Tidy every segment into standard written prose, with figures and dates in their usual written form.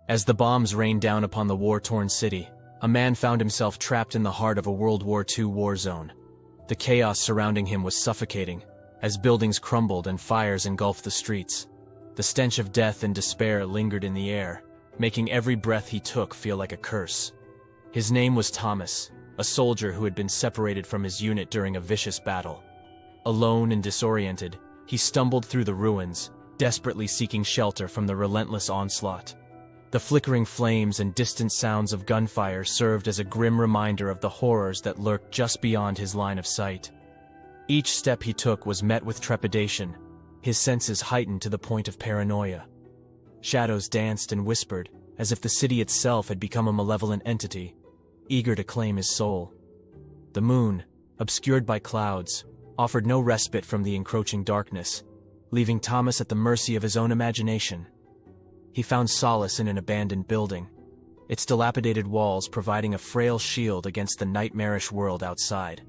As the bombs rained down upon the war-torn city, a man found himself trapped in the heart of a World War II war zone. The chaos surrounding him was suffocating, as buildings crumbled and fires engulfed the streets. The stench of death and despair lingered in the air, making every breath he took feel like a curse. His name was Thomas, a soldier who had been separated from his unit during a vicious battle. Alone and disoriented, he stumbled through the ruins, desperately seeking shelter from the relentless onslaught. The flickering flames and distant sounds of gunfire served as a grim reminder of the horrors that lurked just beyond his line of sight. Each step he took was met with trepidation, his senses heightened to the point of paranoia. Shadows danced and whispered, as if the city itself had become a malevolent entity, eager to claim his soul. The moon, obscured by clouds, offered no respite from the encroaching darkness, leaving Thomas at the mercy of his own imagination. He found solace in an abandoned building, its dilapidated walls providing a frail shield against the nightmarish world outside.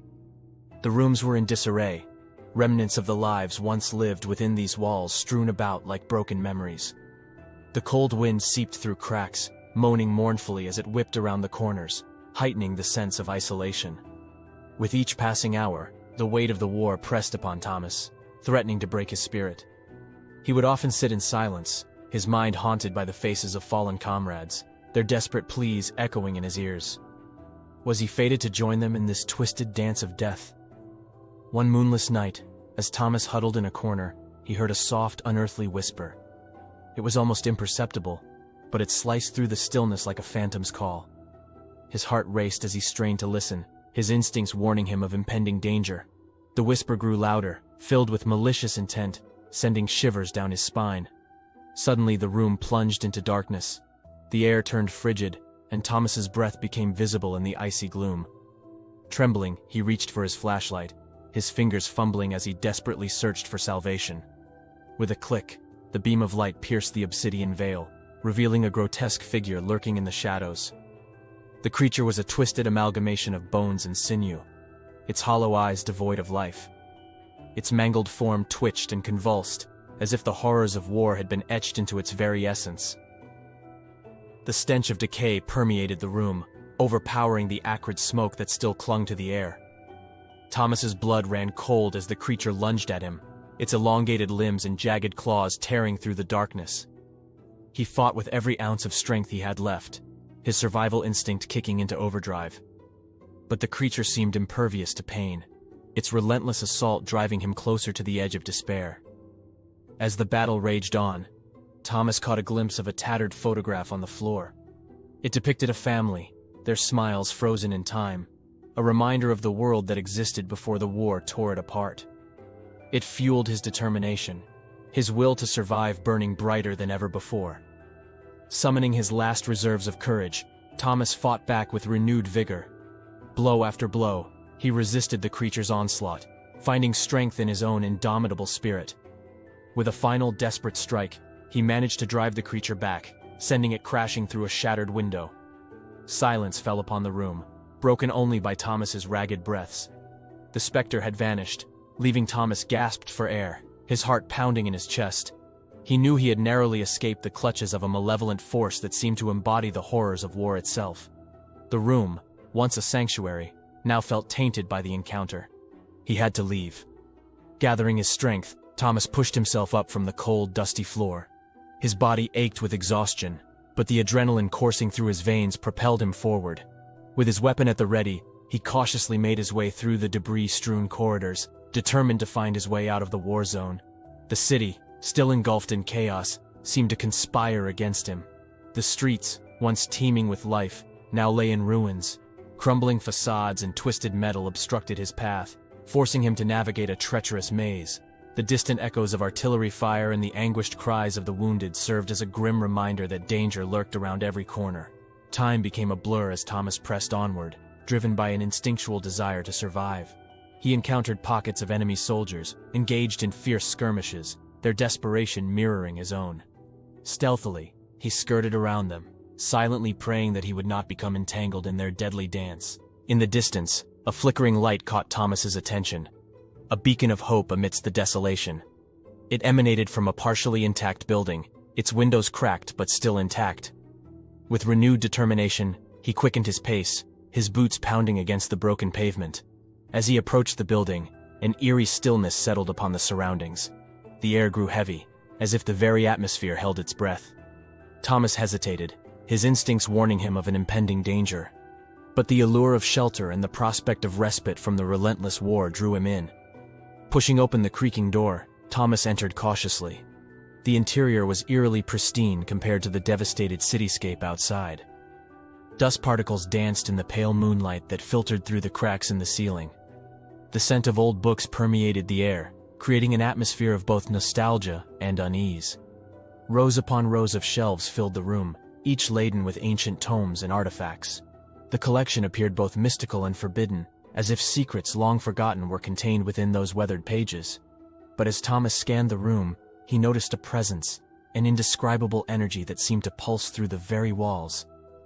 The rooms were in disarray, remnants of the lives once lived within these walls strewn about like broken memories. The cold wind seeped through cracks, moaning mournfully as it whipped around the corners, heightening the sense of isolation. With each passing hour, the weight of the war pressed upon Thomas, threatening to break his spirit. He would often sit in silence, his mind haunted by the faces of fallen comrades, their desperate pleas echoing in his ears. Was he fated to join them in this twisted dance of death? One moonless night, as Thomas huddled in a corner, he heard a soft, unearthly whisper. It was almost imperceptible, but it sliced through the stillness like a phantom's call. His heart raced as he strained to listen, his instincts warning him of impending danger. The whisper grew louder, filled with malicious intent, sending shivers down his spine. Suddenly the room plunged into darkness. The air turned frigid, and Thomas's breath became visible in the icy gloom. Trembling, he reached for his flashlight, his fingers fumbling as he desperately searched for salvation. With a click, the beam of light pierced the obsidian veil, revealing a grotesque figure lurking in the shadows. The creature was a twisted amalgamation of bones and sinew, its hollow eyes devoid of life. Its mangled form twitched and convulsed, as if the horrors of war had been etched into its very essence. The stench of decay permeated the room, overpowering the acrid smoke that still clung to the air. Thomas's blood ran cold as the creature lunged at him, its elongated limbs and jagged claws tearing through the darkness. He fought with every ounce of strength he had left, his survival instinct kicking into overdrive. But the creature seemed impervious to pain, its relentless assault driving him closer to the edge of despair. As the battle raged on, Thomas caught a glimpse of a tattered photograph on the floor. It depicted a family, their smiles frozen in time, a reminder of the world that existed before the war tore it apart. It fueled his determination, his will to survive burning brighter than ever before. Summoning his last reserves of courage, Thomas fought back with renewed vigor. Blow after blow, he resisted the creature's onslaught, finding strength in his own indomitable spirit. With a final desperate strike, he managed to drive the creature back, sending it crashing through a shattered window. Silence fell upon the room, broken only by Thomas's ragged breaths. The specter had vanished, leaving Thomas gasped for air, his heart pounding in his chest. He knew he had narrowly escaped the clutches of a malevolent force that seemed to embody the horrors of war itself. The room, once a sanctuary, now felt tainted by the encounter. He had to leave. Gathering his strength, Thomas pushed himself up from the cold, dusty floor. His body ached with exhaustion, but the adrenaline coursing through his veins propelled him forward. With his weapon at the ready, he cautiously made his way through the debris-strewn corridors, determined to find his way out of the war zone. The city, still engulfed in chaos, seemed to conspire against him. The streets, once teeming with life, now lay in ruins. Crumbling facades and twisted metal obstructed his path, forcing him to navigate a treacherous maze. The distant echoes of artillery fire and the anguished cries of the wounded served as a grim reminder that danger lurked around every corner. Time became a blur as Thomas pressed onward, driven by an instinctual desire to survive. He encountered pockets of enemy soldiers, engaged in fierce skirmishes, their desperation mirroring his own. Stealthily, he skirted around them, silently praying that he would not become entangled in their deadly dance. In the distance, a flickering light caught Thomas's attention, a beacon of hope amidst the desolation. It emanated from a partially intact building, its windows cracked but still intact. With renewed determination, he quickened his pace, his boots pounding against the broken pavement. As he approached the building, an eerie stillness settled upon the surroundings. The air grew heavy, as if the very atmosphere held its breath. Thomas hesitated, his instincts warning him of an impending danger. But the allure of shelter and the prospect of respite from the relentless war drew him in. Pushing open the creaking door, Thomas entered cautiously. The interior was eerily pristine compared to the devastated cityscape outside. Dust particles danced in the pale moonlight that filtered through the cracks in the ceiling. The scent of old books permeated the air, creating an atmosphere of both nostalgia and unease. Rows upon rows of shelves filled the room, each laden with ancient tomes and artifacts. The collection appeared both mystical and forbidden, as if secrets long forgotten were contained within those weathered pages. But as Thomas scanned the room, he noticed a presence, an indescribable energy that seemed to pulse through the very walls.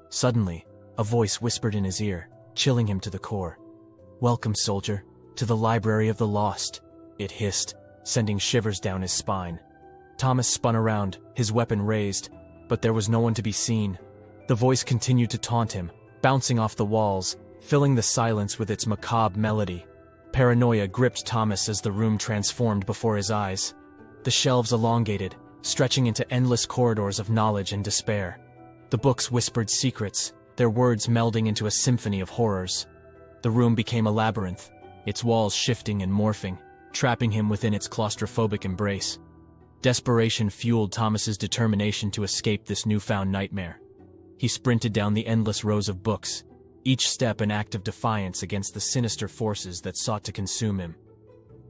Suddenly, a voice whispered in his ear, chilling him to the core. "Welcome, soldier, to the Library of the Lost," it hissed, sending shivers down his spine. Thomas spun around, his weapon raised, but there was no one to be seen. The voice continued to taunt him, bouncing off the walls, filling the silence with its macabre melody. Paranoia gripped Thomas as the room transformed before his eyes. The shelves elongated, stretching into endless corridors of knowledge and despair. The books whispered secrets, their words melding into a symphony of horrors. The room became a labyrinth, its walls shifting and morphing, trapping him within its claustrophobic embrace. Desperation fueled Thomas's determination to escape this newfound nightmare. He sprinted down the endless rows of books, each step an act of defiance against the sinister forces that sought to consume him.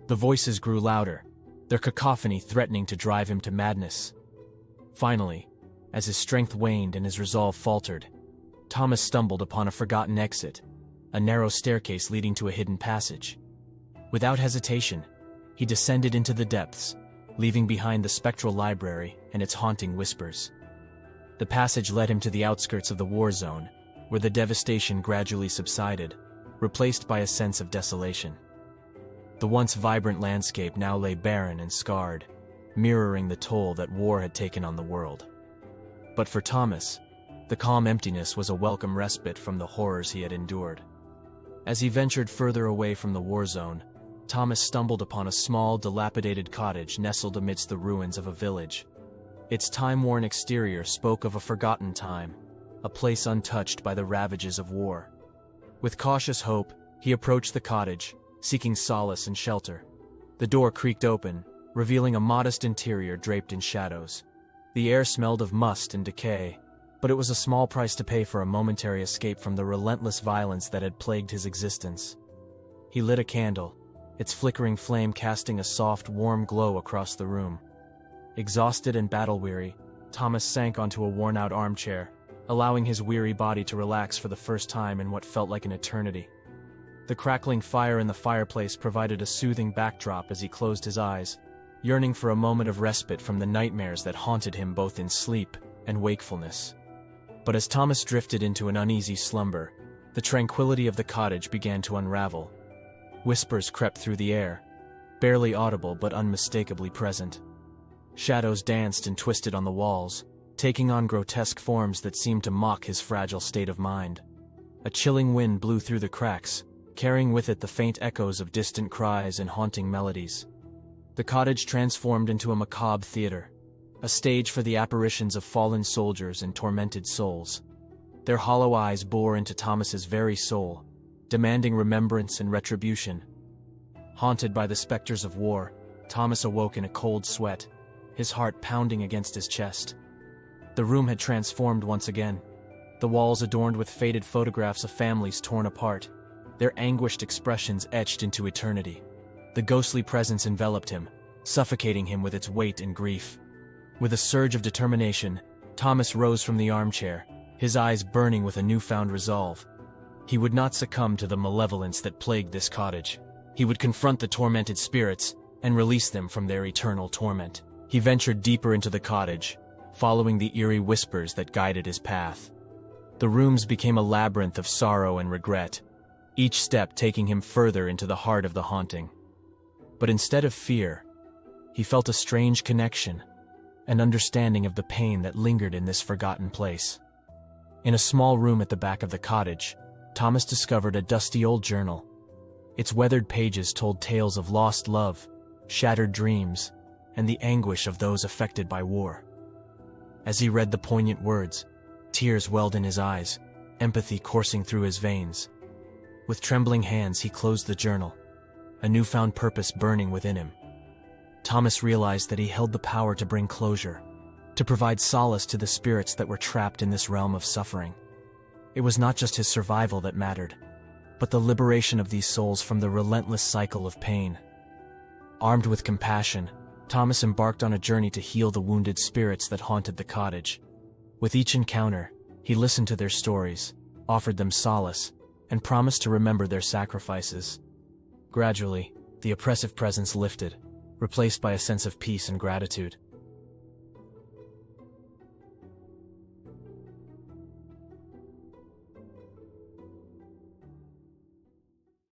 The voices grew louder, their cacophony threatening to drive him to madness. Finally, as his strength waned and his resolve faltered, Thomas stumbled upon a forgotten exit, a narrow staircase leading to a hidden passage. Without hesitation, he descended into the depths, leaving behind the spectral library and its haunting whispers. The passage led him to the outskirts of the war zone, where the devastation gradually subsided, replaced by a sense of desolation. The once vibrant landscape now lay barren and scarred, mirroring the toll that war had taken on the world. But for Thomas, the calm emptiness was a welcome respite from the horrors he had endured. As he ventured further away from the war zone, Thomas stumbled upon a small, dilapidated cottage nestled amidst the ruins of a village. Its time-worn exterior spoke of a forgotten time, a place untouched by the ravages of war. With cautious hope, he approached the cottage, seeking solace and shelter. The door creaked open, revealing a modest interior draped in shadows. The air smelled of must and decay, but it was a small price to pay for a momentary escape from the relentless violence that had plagued his existence. He lit a candle, its flickering flame casting a soft, warm glow across the room. Exhausted and battle-weary, Thomas sank onto a worn-out armchair, allowing his weary body to relax for the first time in what felt like an eternity. The crackling fire in the fireplace provided a soothing backdrop as he closed his eyes, yearning for a moment of respite from the nightmares that haunted him both in sleep and wakefulness. But as Thomas drifted into an uneasy slumber, the tranquility of the cottage began to unravel. Whispers crept through the air, barely audible but unmistakably present. Shadows danced and twisted on the walls, taking on grotesque forms that seemed to mock his fragile state of mind. A chilling wind blew through the cracks, carrying with it the faint echoes of distant cries and haunting melodies. The cottage transformed into a macabre theater, a stage for the apparitions of fallen soldiers and tormented souls. Their hollow eyes bore into Thomas's very soul, demanding remembrance and retribution. Haunted by the specters of war, Thomas awoke in a cold sweat, his heart pounding against his chest. The room had transformed once again, the walls adorned with faded photographs of families torn apart, their anguished expressions etched into eternity. The ghostly presence enveloped him, suffocating him with its weight and grief. With a surge of determination, Thomas rose from the armchair, his eyes burning with a newfound resolve. He would not succumb to the malevolence that plagued this cottage. He would confront the tormented spirits and release them from their eternal torment. He ventured deeper into the cottage, following the eerie whispers that guided his path. The rooms became a labyrinth of sorrow and regret, each step taking him further into the heart of the haunting. But instead of fear, he felt a strange connection, an understanding of the pain that lingered in this forgotten place. In a small room at the back of the cottage, Thomas discovered a dusty old journal. Its weathered pages told tales of lost love, shattered dreams, and the anguish of those affected by war. As he read the poignant words, tears welled in his eyes, empathy coursing through his veins. With trembling hands, he closed the journal, a newfound purpose burning within him. Thomas realized that he held the power to bring closure, to provide solace to the spirits that were trapped in this realm of suffering. It was not just his survival that mattered, but the liberation of these souls from the relentless cycle of pain. Armed with compassion, Thomas embarked on a journey to heal the wounded spirits that haunted the cottage. With each encounter, he listened to their stories, offered them solace, and promised to remember their sacrifices. Gradually, the oppressive presence lifted, replaced by a sense of peace and gratitude.